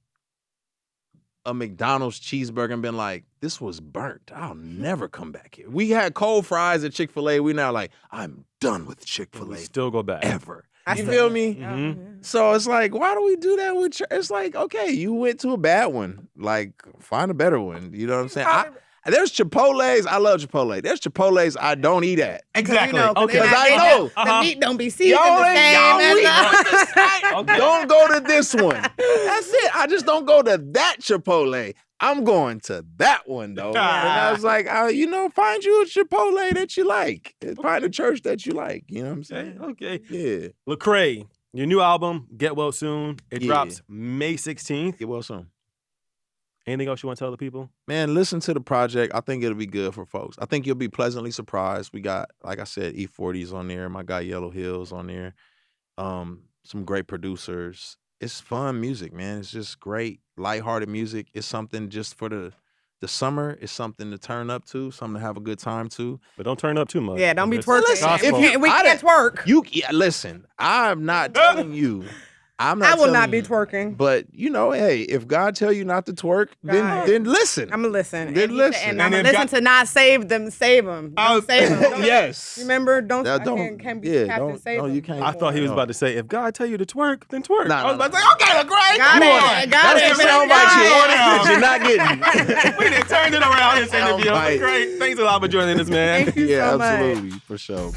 [SPEAKER 1] a McDonald's cheeseburger and been like, this was burnt. I'll never come back here. We had cold fries at Chick-fil-A. We now like, I'm done with Chick-fil-A.
[SPEAKER 2] We still go back.
[SPEAKER 1] Ever. You feel me?
[SPEAKER 3] Mm-hmm.
[SPEAKER 1] So it's like, why do we do that with church? It's like, okay, you went to a bad one. Like, find a better one. You know what I'm saying? There's Chipotle's. I love Chipotle. There's Chipotle's I don't eat at.
[SPEAKER 2] Exactly.
[SPEAKER 3] Okay.
[SPEAKER 1] Because I know.
[SPEAKER 3] The meat don't be seasoned
[SPEAKER 1] Y'all
[SPEAKER 3] the
[SPEAKER 1] ain't-
[SPEAKER 3] same
[SPEAKER 1] y'all
[SPEAKER 3] as
[SPEAKER 1] eat
[SPEAKER 3] the-
[SPEAKER 1] Don't go to this one. That's it. I just don't go to that Chipotle. I'm going to that one though. And I was like, find you a Chipotle that you like. Find a church that you like. You know what I'm saying?
[SPEAKER 2] Okay.
[SPEAKER 1] Yeah.
[SPEAKER 2] Lecrae, your new album, Get Well Soon. It
[SPEAKER 1] Yeah.
[SPEAKER 2] drops May 16th.
[SPEAKER 1] Get well soon.
[SPEAKER 2] Anything else you want to tell the people?
[SPEAKER 1] Man, listen to the project. I think it'll be good for folks. I think you'll be pleasantly surprised. We got, like I said, E40's on there. My guy Yellow Hill's on there. Some great producers. It's fun music, man. It's just great, lighthearted music. It's something just for the summer. It's something to turn up to, something to have a good time to.
[SPEAKER 2] But don't turn up too much.
[SPEAKER 3] Yeah, don't be
[SPEAKER 2] It's
[SPEAKER 3] twerking.
[SPEAKER 2] gospel.
[SPEAKER 3] We can't twerk.
[SPEAKER 1] Listen, I'm not telling you.
[SPEAKER 3] I will not be
[SPEAKER 1] telling you.
[SPEAKER 3] twerking.
[SPEAKER 1] But hey, if God tell you not to twerk,
[SPEAKER 3] God.
[SPEAKER 1] then listen.
[SPEAKER 3] I'm gonna listen.
[SPEAKER 1] Then listen.
[SPEAKER 3] And
[SPEAKER 2] And
[SPEAKER 3] I'm gonna
[SPEAKER 2] if
[SPEAKER 3] listen to not save them, save them. Don't save them.
[SPEAKER 1] Yes.
[SPEAKER 3] Remember,
[SPEAKER 1] That
[SPEAKER 3] can't be
[SPEAKER 1] yeah,
[SPEAKER 3] Captain
[SPEAKER 1] don't-
[SPEAKER 3] Save
[SPEAKER 1] no,
[SPEAKER 3] them.
[SPEAKER 1] you can't.
[SPEAKER 2] I thought he was about to say, if God tell you to twerk, then twerk.
[SPEAKER 1] Nah,
[SPEAKER 2] I was
[SPEAKER 1] nah,
[SPEAKER 2] about to say, okay, Lecrae.
[SPEAKER 3] Got
[SPEAKER 2] come
[SPEAKER 3] it.
[SPEAKER 2] on.
[SPEAKER 3] Got
[SPEAKER 1] That's
[SPEAKER 3] it.
[SPEAKER 1] the soundbite you wanted, but you're not getting.
[SPEAKER 2] We done turned it around this interview.
[SPEAKER 1] Soundbite.
[SPEAKER 2] Lecrae, thanks a lot for joining us, man.
[SPEAKER 3] Thank you
[SPEAKER 1] Yeah,
[SPEAKER 3] so much.
[SPEAKER 1] absolutely, for sure.